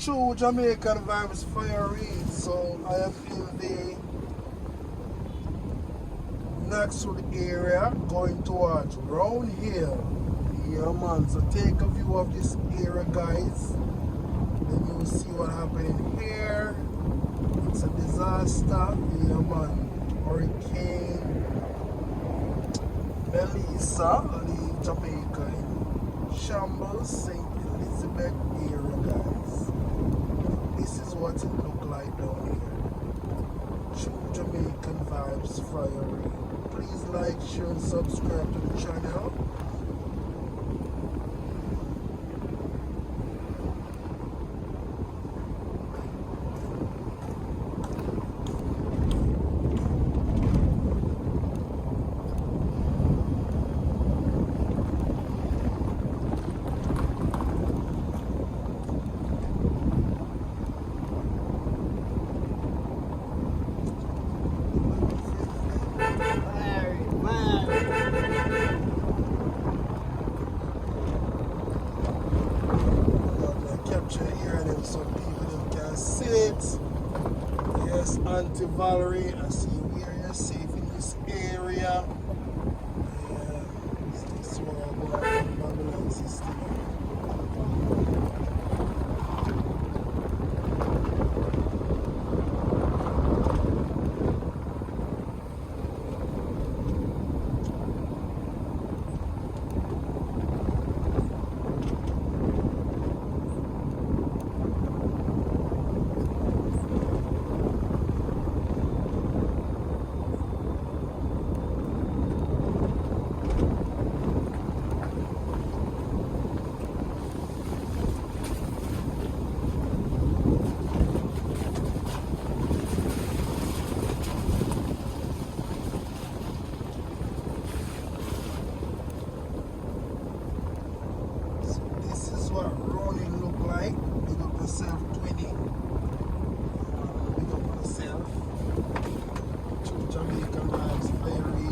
True Jamaican vibes fire read. So I am in the Knoxwood area going towards Round Hill. Yeah man, so take a view of this area guys. Then you will see what happening here. It's a disaster. Yeah man. Hurricane Melissa leave Jamaica in shambles. St. Elizabeth area guys. This is what it look like down here. True Jamaican vibes fiery. Please like, share, and subscribe to the channel. Here them some people them can see it. Yes, Auntie Valerie, I see you here, you're safe in this area. Yeah, this is what I go on Babylon system. What rolling look like. Big up yourself, 20. Big up yourself. True Jamaican vibes, very.